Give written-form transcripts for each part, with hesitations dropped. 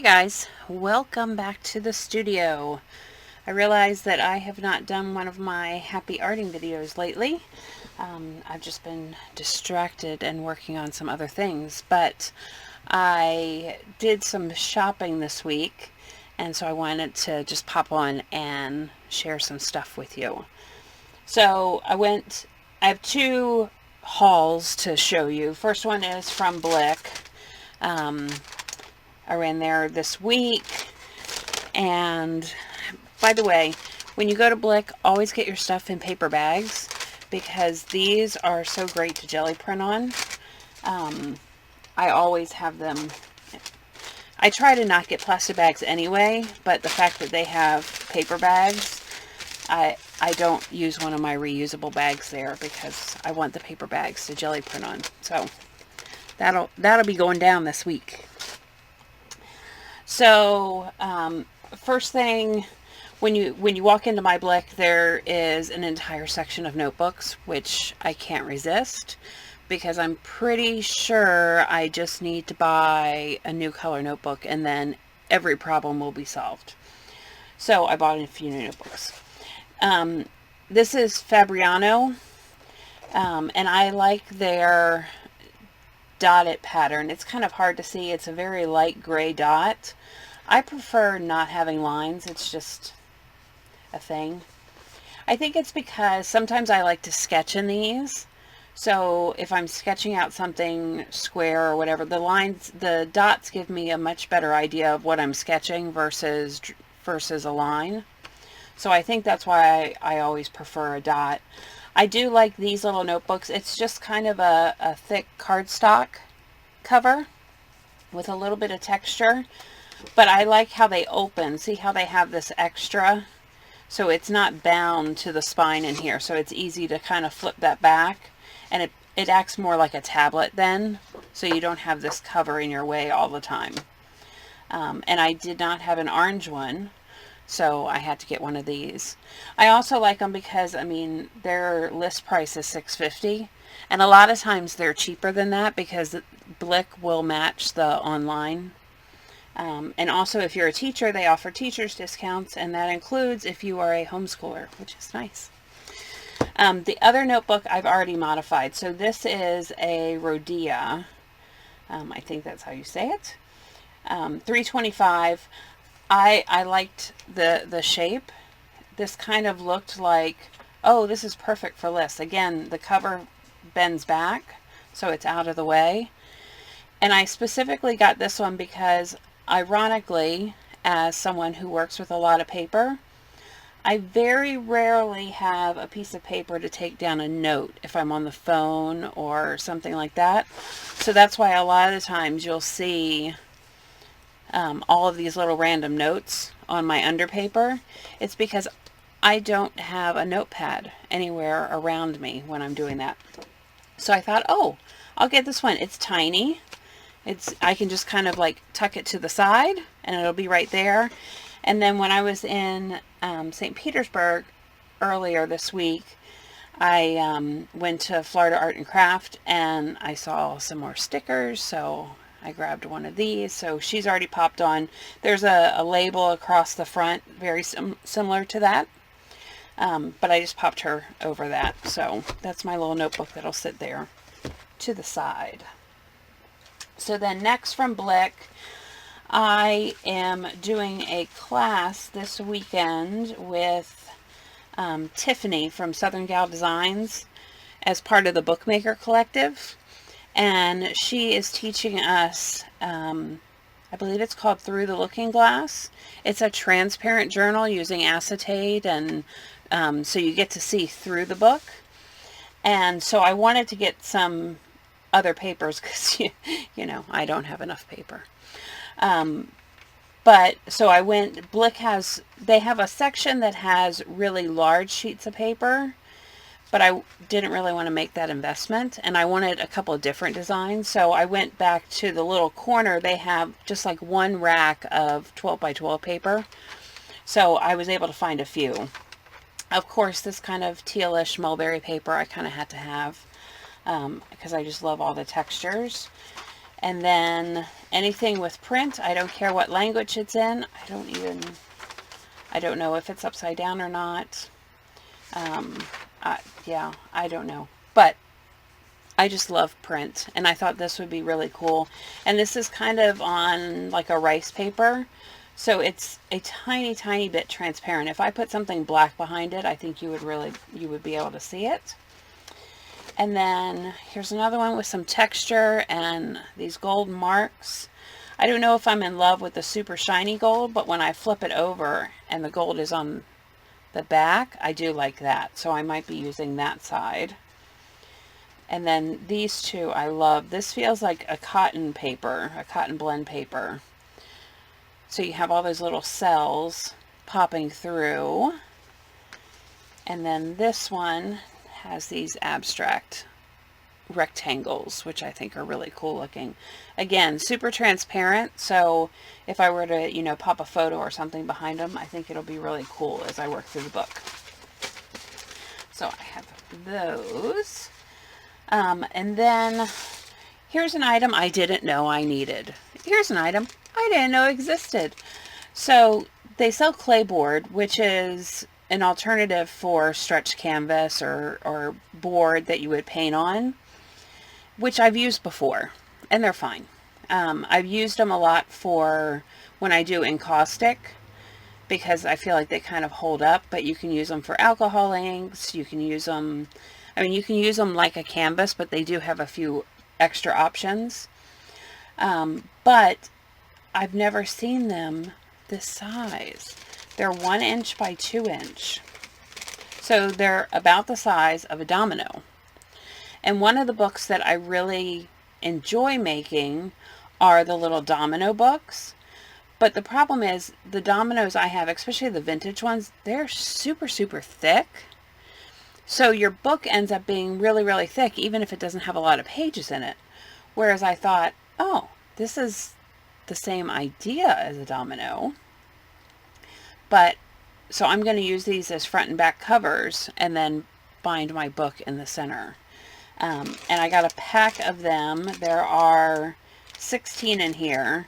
Hey guys, welcome back to the studio. I realize that I have not done one of my happy arting videos lately. I've just been distracted and working on some other things, but I did some shopping this week, and so I wanted to just pop on and share some stuff with you. So I have two hauls to show you. First one is from Blick. Um, I ran there this week. And by the way, when you go to Blick, always get your stuff in paper bags because these are so great to jelly print on. I always have them. I try to not get plastic bags anyway, but the fact that they have paper bags, I don't use one of my reusable bags there because I want the paper bags to jelly print on. So that'll be going down this week. So first thing, when you walk into my Blick, there is an entire section of notebooks, which I can't resist because I'm pretty sure I just need to buy a new color notebook and then every problem will be solved. So I bought a few new notebooks. This is Fabriano, and I like their dotted pattern. It's kind of hard to see. It's a very light gray dot. I prefer not having lines. It's just a thing. I think it's because sometimes I like to sketch in these. So if I'm sketching out something square or whatever, the dots give me a much better idea of what I'm sketching versus a line. So I think that's why I always prefer a dot. I do like these little notebooks. It's just kind of a thick cardstock cover with a little bit of texture. But I like how they open. See how they have this extra? So it's not bound to the spine in here. So it's easy to kind of flip that back. And it acts more like a tablet then. So you don't have this cover in your way all the time. And I did not have an orange one. So I had to get one of these. I also like them because, I mean, their list price is $6.50. And a lot of times they're cheaper than that because Blick will match the online. And also if you're a teacher, they offer teachers discounts, and that includes if you are a homeschooler, which is nice. The other notebook I've already modified. So this is a Rhodia. I think that's how you say it. 325. I liked the shape. This kind of looked like, oh, this is perfect for lists. Again, the cover bends back, so it's out of the way. And I specifically got this one because, ironically, as someone who works with a lot of paper, I very rarely have a piece of paper to take down a note if I'm on the phone or something like that. So that's why a lot of the times you'll see all of these little random notes on my underpaper. It's because I don't have a notepad anywhere around me when I'm doing that. So I thought, oh, I'll get this one. It's tiny. I can just kind of like tuck it to the side and it'll be right there. And then when I was in St. Petersburg earlier this week, I went to Florida Art and Craft and I saw some more stickers, so I grabbed one of these. So she's already popped on. There's a label across the front, very similar to that. But I just popped her over that. So that's my little notebook that'll sit there to the side. So then next from Blick, I am doing a class this weekend with Tiffany from Southern Gal Designs as part of the Bookmaker Collective. And she is teaching us, I believe it's called Through the Looking Glass. It's a transparent journal using acetate, and so you get to see through the book. And so I wanted to get some other papers because, you know, I don't have enough paper. But so I went, they have a section that has really large sheets of paper, but I didn't really want to make that investment, and I wanted a couple of different designs. So I went back to the little corner. They have just like one rack of 12 by 12 paper. So I was able to find a few. Of course, this kind of tealish mulberry paper I kind of had to have because I just love all the textures. And then anything with print, I don't care what language it's in. I don't know if it's upside down or not. Yeah, I don't know. But I just love print, and I thought this would be really cool. And this is kind of on like a rice paper, so it's a tiny, tiny bit transparent. If I put something black behind it, I think you would be able to see it. And then here's another one with some texture and these gold marks. I don't know if I'm in love with the super shiny gold, but when I flip it over and the gold is on the back, I do like that. So I might be using that side. And then these two I love. This feels like a cotton paper, a cotton blend paper. So you have all those little cells popping through. And then this one has these abstract rectangles, which I think are really cool looking. Again, super transparent, so if I were to, you know, pop a photo or something behind them, I think it'll be really cool as I work through the book. So I have those. And then here's an item I didn't know I needed. Here's an item I didn't know existed. So they sell clayboard, which is an alternative for stretched canvas or board that you would paint on, which I've used before, and they're fine. I've used them a lot for when I do encaustic, because I feel like they kind of hold up, but you can use them for alcohol inks. You can use them, I mean, you can use them like a canvas, but they do have a few extra options. But I've never seen them this size. They're 1 inch by 2 inch. So they're about the size of a domino. And one of the books that I really enjoy making are the little domino books. But the problem is the dominoes I have, especially the vintage ones, they're super, super thick. So your book ends up being really, really thick, even if it doesn't have a lot of pages in it. Whereas I thought, oh, this is the same idea as a domino. But, so I'm going to use these as front and back covers and then bind my book in the center. And I got a pack of them. There are 16 in here.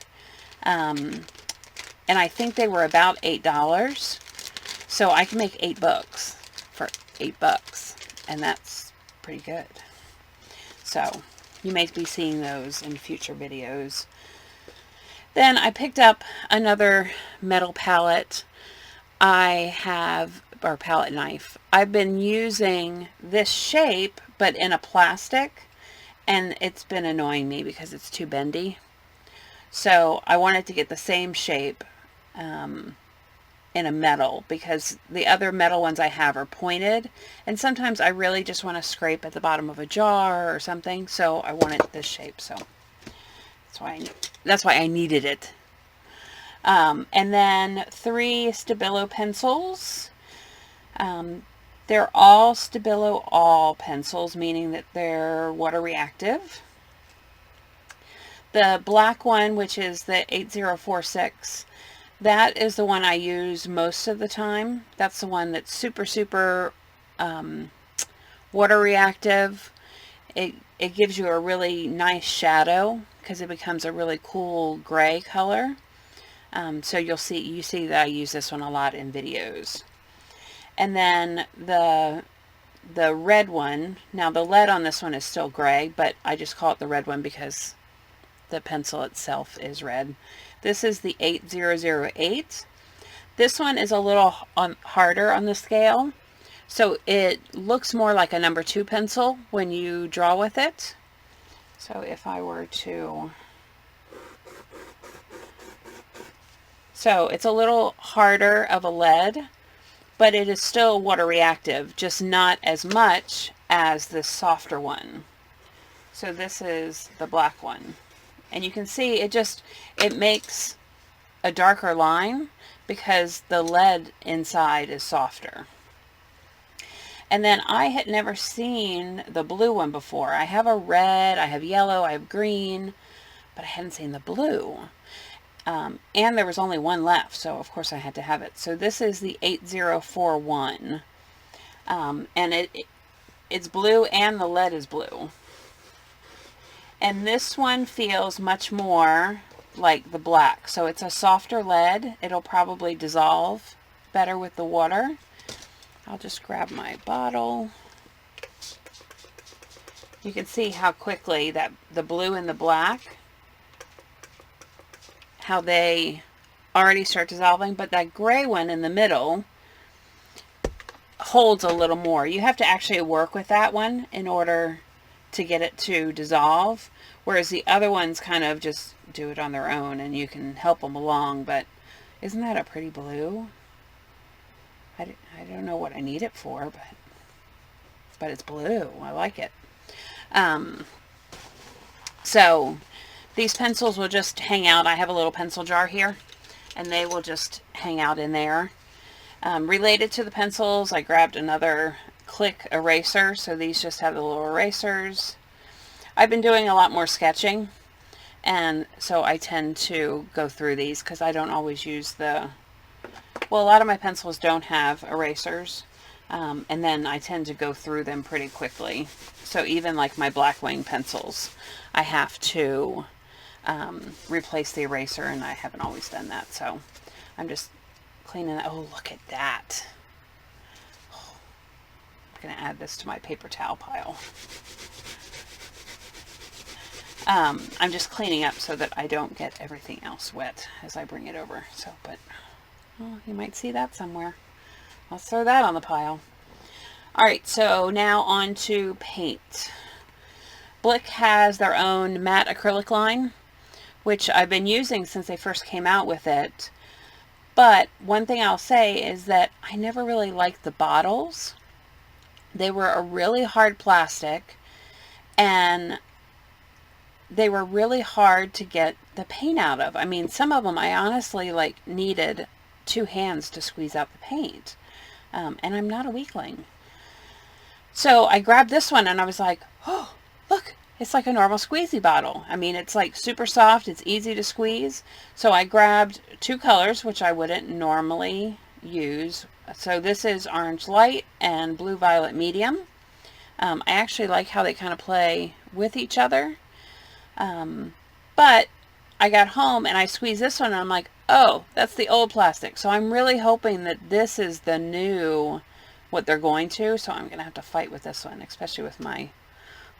And I think they were about $8. So I can make 8 books for $8. And that's pretty good. So you may be seeing those in future videos. Then I picked up another metal palette. Or palette knife. I've been using this shape, but in a plastic, and it's been annoying me because it's too bendy. So I wanted to get the same shape in a metal, because the other metal ones I have are pointed, and sometimes I really just want to scrape at the bottom of a jar or something, so I wanted this shape, so that's why I needed it. And then 3 Stabilo pencils. They're all Stabilo All pencils, meaning that they're water reactive. The black one, which is the 8046, that is the one I use most of the time. That's the one that's super, super water reactive. It gives you a really nice shadow because it becomes a really cool gray color. So you see that I use this one a lot in videos. And then the red one, now the lead on this one is still gray, but I just call it the red one because the pencil itself is red. This is the 8008. This one is a little harder on the scale, so it looks more like a number 2 pencil when you draw with it. So if I were to... So it's a little harder of a lead, but it is still water reactive, just not as much as the softer one. So this is the black one. And you can see it makes a darker line because the lead inside is softer. And then I had never seen the blue one before. I have a red, I have yellow, I have green, but I hadn't seen the blue. And there was only one left, so of course I had to have it. So this is the 8041. And it's blue and the lead is blue. And this one feels much more like the black. So it's a softer lead. It'll probably dissolve better with the water. I'll just grab my bottle. You can see how quickly that the blue and the black, how they already start dissolving, but that gray one in the middle holds a little more. You have to actually work with that one in order to get it to dissolve, whereas the other ones kind of just do it on their own and you can help them along. But isn't that a pretty blue? I don't know what I need it for, but it's blue. I like it. So these pencils will just hang out. I have a little pencil jar here, and they will just hang out in there. Related to the pencils, I grabbed another Click eraser. So these just have the little erasers. I've been doing a lot more sketching, and so I tend to go through these because I don't always use the, well, a lot of my pencils don't have erasers. And then I tend to go through them pretty quickly. So even like my black wing pencils, I have to replace the eraser, and I haven't always done that. So I'm just cleaning that. Oh, look at that. Oh, I'm going to add this to my paper towel pile. I'm just cleaning up so that I don't get everything else wet as I bring it over. So, but oh, you might see that somewhere. Let's throw that on the pile. Alright, so now on to paint. Blick has their own matte acrylic line, which I've been using since they first came out with it. But one thing I'll say is that I never really liked the bottles. They were a really hard plastic, and they were really hard to get the paint out of. I mean, some of them I honestly needed 2 hands to squeeze out the paint. And I'm not a weakling. So I grabbed this one and I was like, oh, look, it's like a normal squeezy bottle. I mean, it's like super soft. It's easy to squeeze. So I grabbed 2 colors, which I wouldn't normally use. So this is Orange Light and Blue Violet Medium. I actually like how they kind of play with each other. But I got home and I squeezed this one and I'm like, oh, that's the old plastic. So I'm really hoping that this is the new, what they're going to. So I'm going to have to fight with this one, especially with my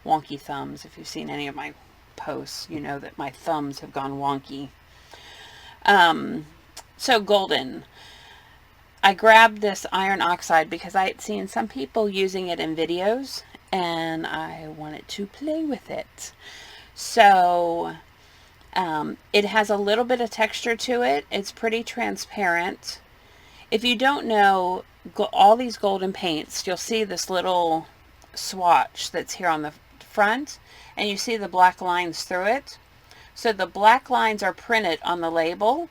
wonky thumbs. If you've seen any of my posts, you know that my thumbs have gone wonky. So golden. I grabbed this iron oxide because I had seen some people using it in videos and I wanted to play with it. So it has a little bit of texture to it. It's pretty transparent. If you don't know all these golden paints, you'll see this little swatch that's here on the front, and you see the black lines through it. So the black lines are printed on the label,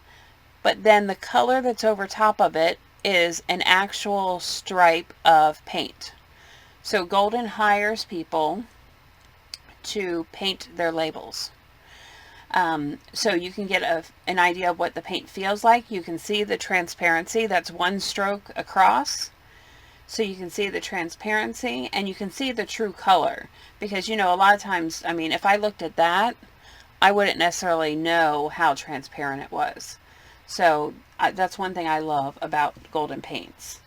but then the color that's over top of it is an actual stripe of paint. So Golden hires people to paint their labels. So you can get an idea of what the paint feels like. You can see the transparency. That's one stroke across. So you can see the transparency and you can see the true color. Because, you know, a lot of times, I mean, if I looked at that, I wouldn't necessarily know how transparent it was. So that's one thing I love about golden paints.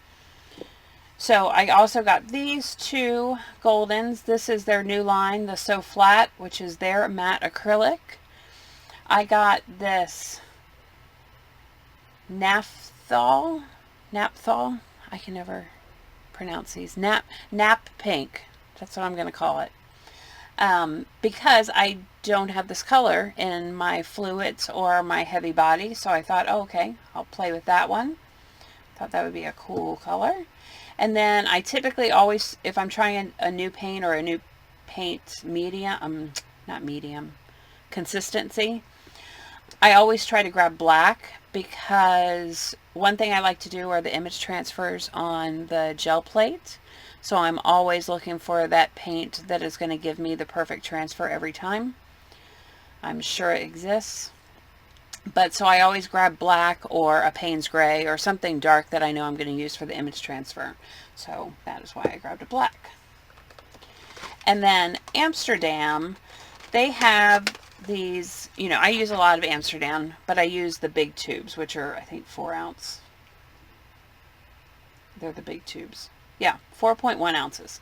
So I also got these 2 goldens. This is their new line, the So Flat, which is their matte acrylic. I got this Naphthol. I can never pronounce these. Nap Pink. That's what I'm going to call it. Because I don't have this color in my fluids or my heavy body. So I thought, oh, okay, I'll play with that one. Thought that would be a cool color. And then I typically always, if I'm trying a new paint or a new paint medium, not medium, consistency, I always try to grab black, because one thing I like to do are the image transfers on the gel plate. So I'm always looking for that paint that is going to give me the perfect transfer every time. I'm sure it exists. But so I always grab black or a Payne's gray or something dark that I know I'm going to use for the image transfer. So that is why I grabbed a black. And then Amsterdam, they have these, you know, I use a lot of Amsterdam, but I use the big tubes, which are, I think, 4 ounce. They're the big tubes. Yeah, 4.1 ounces.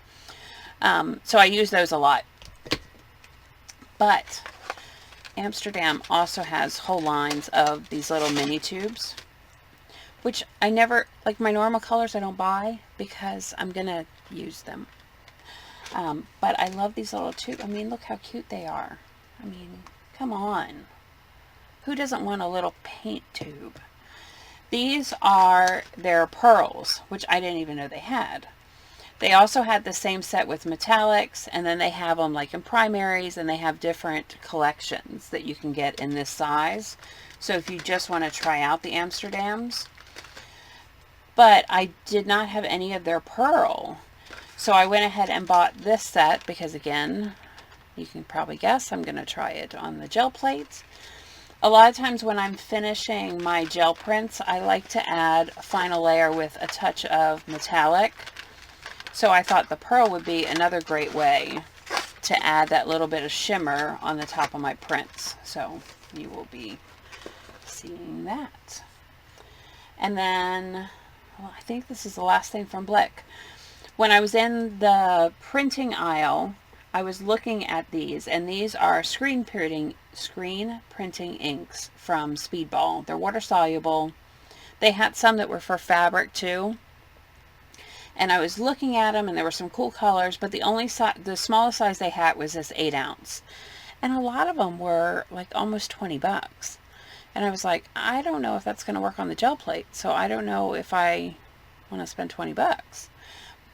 So I use those a lot. But Amsterdam also has whole lines of these little mini tubes, which I never, like my normal colors I don't buy because I'm going to use them. But I love these little tubes. I mean, look how cute they are. I mean, come on. Who doesn't want a little paint tube? These are their pearls, which I didn't even know they had. They also had the same set with metallics, and then they have them like in primaries, and they have different collections that you can get in this size. So if you just want to try out the Amsterdams. But I did not have any of their pearl. So I went ahead and bought this set because, again, you can probably guess I'm going to try it on the gel plates. A lot of times when I'm finishing my gel prints, I like to add a final layer with a touch of metallic. So I thought the pearl would be another great way to add that little bit of shimmer on the top of my prints. So you will be seeing that. And then, well, I think this is the last thing from Blick. When I was in the printing aisle, I was looking at these, and these are screen printing inks from Speedball. They're water soluble. They had some that were for fabric too. And I was looking at them, and there were some cool colors, but the smallest size they had was this 8 ounce. And a lot of them were like almost 20 bucks. And I was like, I don't know if that's going to work on the gel plate. So I don't know if I want to spend 20 bucks.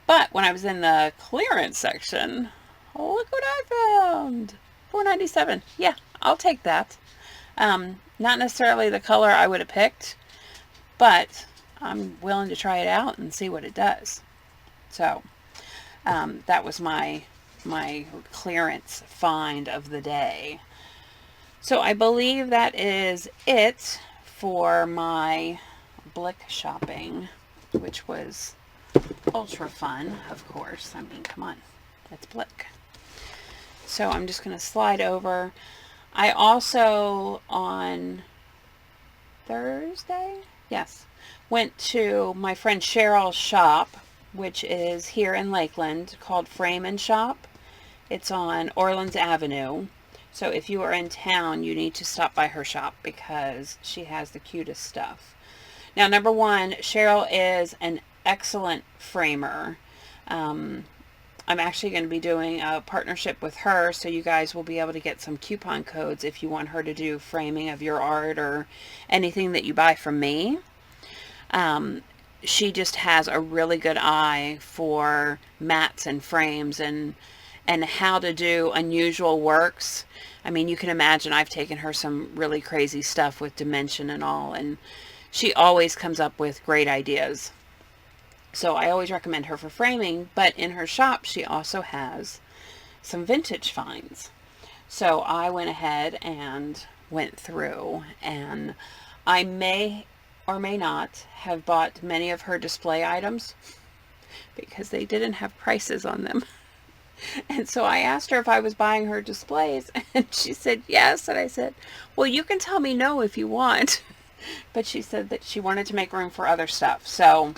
But when I was in the clearance section, oh, look what I found. $4.97. Yeah, I'll take that. Not necessarily the color I would have picked, but I'm willing to try it out and see what it does. So that was my clearance find of the day. So I believe that is it for my Blick shopping, which was ultra fun, of course. I mean, come on, it's Blick. So I'm just going to slide over. I also, on Thursday, yes, went to my friend Cheryl's shop, which is here in Lakeland, called Frame and Shop. It's on Orleans Avenue. So if you are in town, you need to stop by her shop because she has the cutest stuff. Now, number one, Cheryl is an excellent framer. I'm actually going to be doing a partnership with her, so you guys will be able to get some coupon codes if you want her to do framing of your art or anything that you buy from me. She just has a really good eye for mats and frames and how to do unusual works. I mean, you can imagine I've taken her some really crazy stuff with dimension and all, and she always comes up with great ideas. So I always recommend her for framing, but in her shop she also has some vintage finds. So I went ahead and went through, and I may or may not have bought many of her display items because they didn't have prices on them. And so I asked her if I was buying her displays, and she said yes. And I said, well, you can tell me no if you want. But she said that she wanted to make room for other stuff. So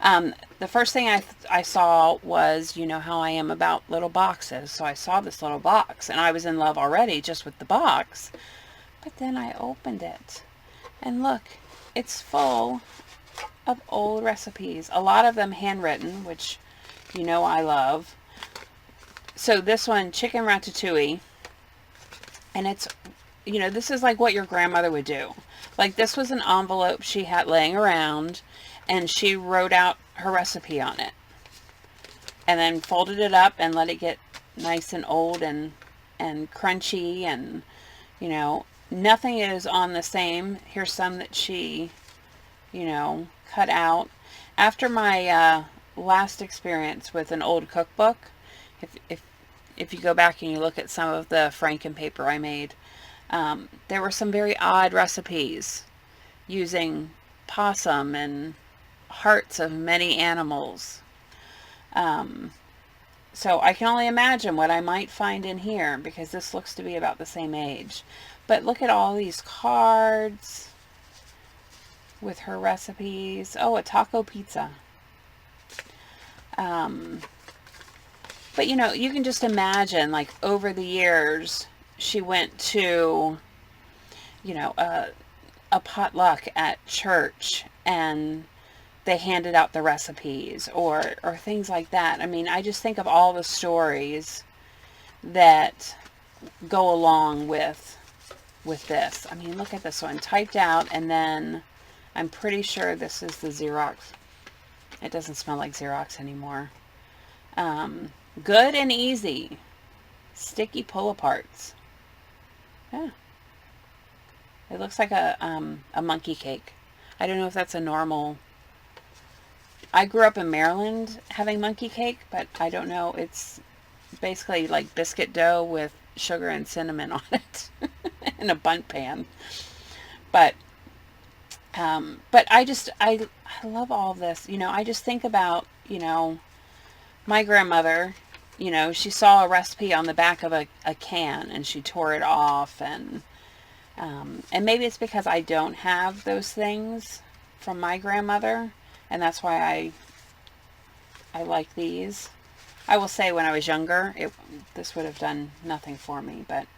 the first thing I saw was, you know how I am about little boxes. So I saw this little box, and I was in love already just with the box. But then I opened it, and look, it's full of old recipes. A lot of them handwritten, which you know I love. So this one, chicken ratatouille, and it's, you know, this is like what your grandmother would do. Like, this was an envelope she had laying around, and she wrote out her recipe on it, and then folded it up and let it get nice and old and crunchy, and, you know, nothing is on the same. Here's some that she, you know, cut out. After my last experience with an old cookbook, if you go back and you look at some of the Franken paper I made, there were some very odd recipes using possum and hearts of many animals. So I can only imagine what I might find in here, because this looks to be about the same age. But look at all these cards with her recipes. Oh, a taco pizza. But you know, you can just imagine, like, over the years, she went to, you know, a potluck at church, and they handed out the recipes, or things like that. I mean, I just think of all the stories that go along with this. I mean, look at this one, typed out, and then I'm pretty sure this is the Xerox. It doesn't smell like Xerox anymore. Good and easy. Sticky pull-aparts. Yeah. It looks like a monkey cake. I don't know if that's a normal... I grew up in Maryland having monkey cake, but I don't know. It's basically like biscuit dough with sugar and cinnamon on it in a bundt pan. But I love all of this. You know, I just think about, you know, my grandmother. You know, she saw a recipe on the back of a can, and she tore it off, and maybe it's because I don't have those things from my grandmother, and that's why I like these. I will say, when I was younger, this would have done nothing for me, but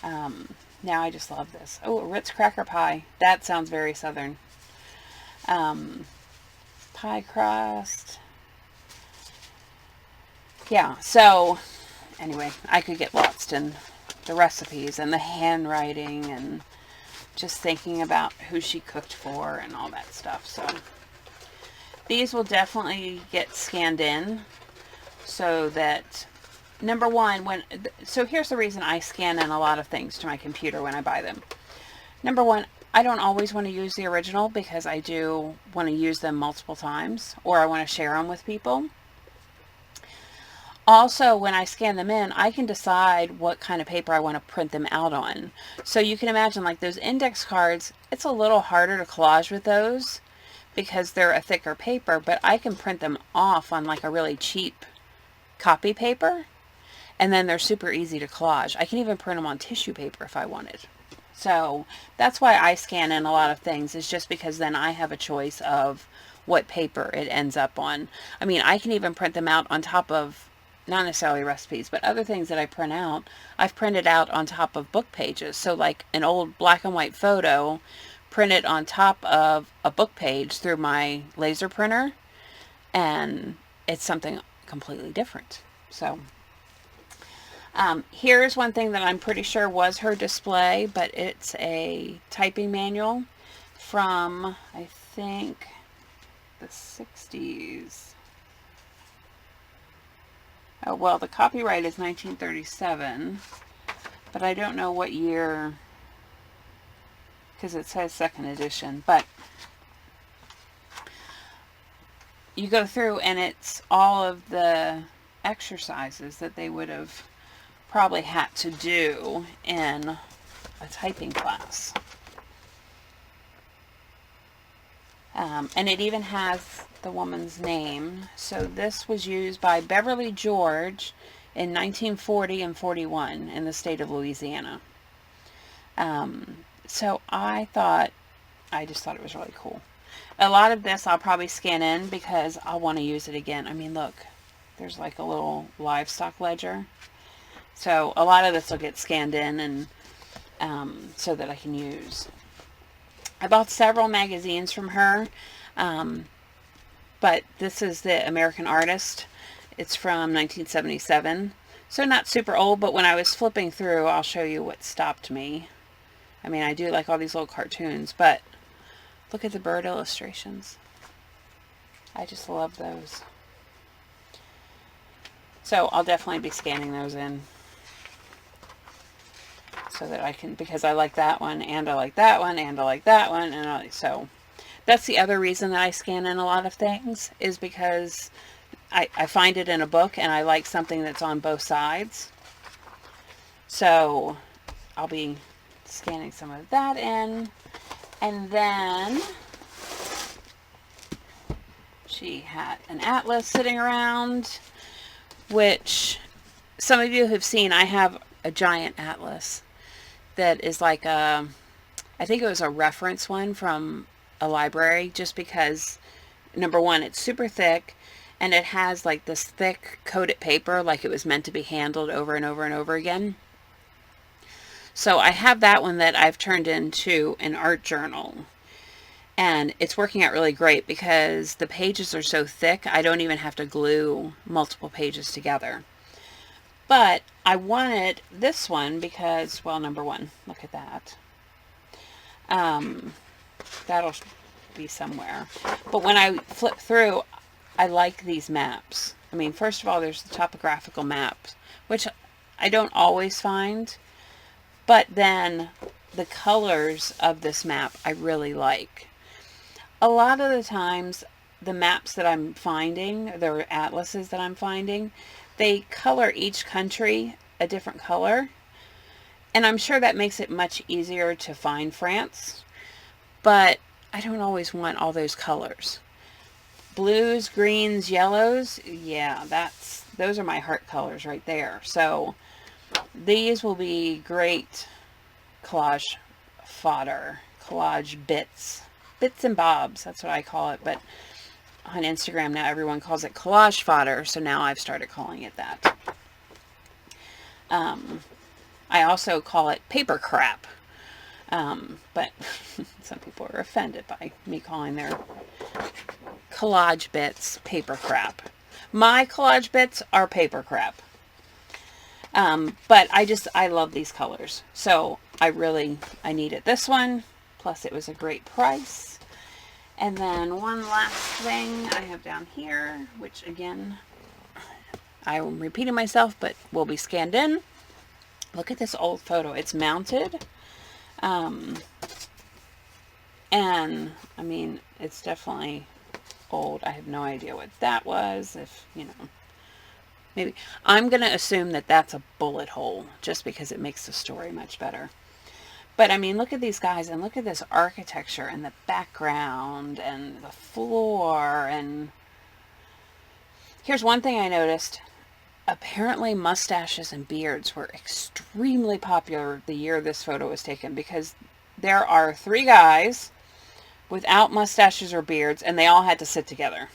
now I just love this. Oh, a Ritz cracker pie. That sounds very Southern. Pie crust. Yeah, so anyway, I could get lost in the recipes and the handwriting and just thinking about who she cooked for and all that stuff. So these will definitely get scanned in, so that, number one, so here's the reason I scan in a lot of things to my computer when I buy them. Number one, I don't always want to use the original, because I do want to use them multiple times, or I want to share them with people. Also, when I scan them in, I can decide what kind of paper I want to print them out on. So you can imagine, like, those index cards, it's a little harder to collage with those because they're a thicker paper, but I can print them off on like a really cheap copy paper, and then they're super easy to collage. I can even print them on tissue paper if I wanted. So that's why I scan in a lot of things, is just because then I have a choice of what paper it ends up on. I mean, I can even print them out on top of, not necessarily recipes, but other things that I print out, I've printed out on top of book pages. So like an old black and white photo, printed on top of a book page through my laser printer, and it's something completely different. So here's one thing that I'm pretty sure was her display, but it's a typing manual from, I think, the 60s. Oh, well, the copyright is 1937, but I don't know what year, because it says second edition. But you go through, and it's all of the exercises that they would have probably had to do in a typing class. And it even has the woman's name. So this was used by Beverly George in 1940 and 41 in the state of Louisiana. So I just thought it was really cool. A lot of this I'll probably scan in because I'll want to use it again. I mean, look, there's like a little livestock ledger. So a lot of this will get scanned in, and so that I can use. I bought several magazines from her, but this is the American Artist. It's from 1977, so not super old, but when I was flipping through, I'll show you what stopped me. I mean, I do like all these little cartoons, but look at the bird illustrations. I just love those. So I'll definitely be scanning those in, so that I can, because I like that one, and I like that one, and I like that one, and so that's the other reason that I scan in a lot of things, is because I find it in a book, and I like something that's on both sides. So I'll be scanning some of that in, and then she had an atlas sitting around. which some of you have seen. I have a giant atlas that is like a, I think it was a reference one from a library, just because, number one, it's super thick, and it has like this thick coated paper, like it was meant to be handled over and over and over again. So I have that one that I've turned into an art journal. And it's working out really great because the pages are so thick, I don't even have to glue multiple pages together. But I wanted this one because, well, number one, look at that. That'll be somewhere. But when I flip through, I like these maps. I mean, first of all, there's the topographical maps, which I don't always find. But then the colors of this map I really like. A lot of the times, the maps that I'm finding, the atlases that I'm finding, they color each country a different color. And I'm sure that makes it much easier to find France. But I don't always want all those colors. Blues, greens, yellows, yeah, those are my heart colors right there. So these will be great collage fodder, collage bits and bobs, that's what I call it. But on Instagram now everyone calls it collage fodder, so now I've started calling it that. I also call it paper crap, but some people are offended by me calling their collage bits paper crap. My collage bits are paper crap. But I love these colors. So I needed this one. Plus it was a great price. And then one last thing I have down here, which again, I'm repeating myself, but will be scanned in. Look at this old photo. It's mounted. And I mean, it's definitely old. I have no idea what that was. If, you know, maybe I'm going to assume that that's a bullet hole just because it makes the story much better. But I mean, look at these guys and look at this architecture and the background and the floor. And here's one thing I noticed. Apparently mustaches and beards were extremely popular the year this photo was taken, because there are 3 guys without mustaches or beards, and they all had to sit together.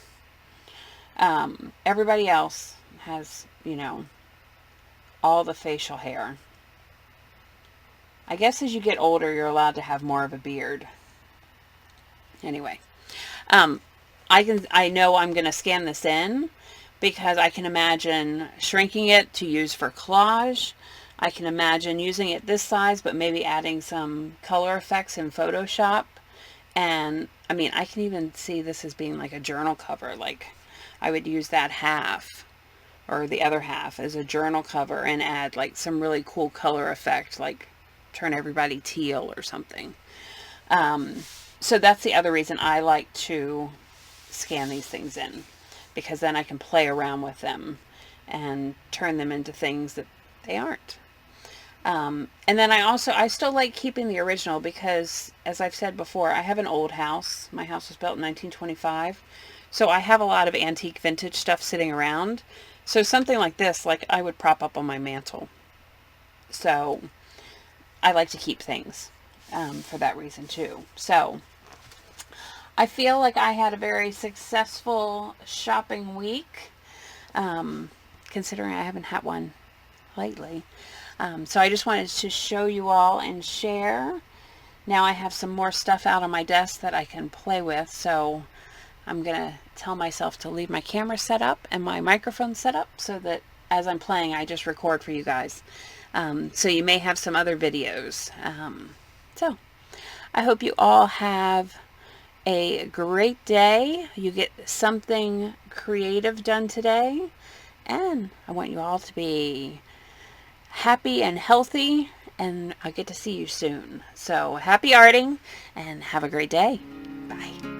Everybody else has, you know, all the facial hair. I guess as you get older, you're allowed to have more of a beard. Anyway, I know I'm going to scan this in because I can imagine shrinking it to use for collage. I can imagine using it this size, but maybe adding some color effects in Photoshop. And I mean, I can even see this as being like a journal cover. Like I would use that half or the other half as a journal cover and add like some really cool color effect, like turn everybody teal or something. So that's the other reason I like to scan these things in, because then I can play around with them and turn them into things that they aren't. And then I still like keeping the original because, as I've said before, I have an old house. My house was built in 1925. So I have a lot of antique vintage stuff sitting around. So something like this, like I would prop up on my mantle. So I like to keep things for that reason too. So I feel like I had a very successful shopping week, considering I haven't had one lately. So I just wanted to show you all and share. Now I have some more stuff out on my desk that I can play with, so I'm going to tell myself to leave my camera set up and my microphone set up so that as I'm playing, I just record for you guys. So you may have some other videos. So I hope you all have a great day. You get something creative done today. And I want you all to be happy and healthy. And I'll get to see you soon. So happy arting and have a great day. Bye.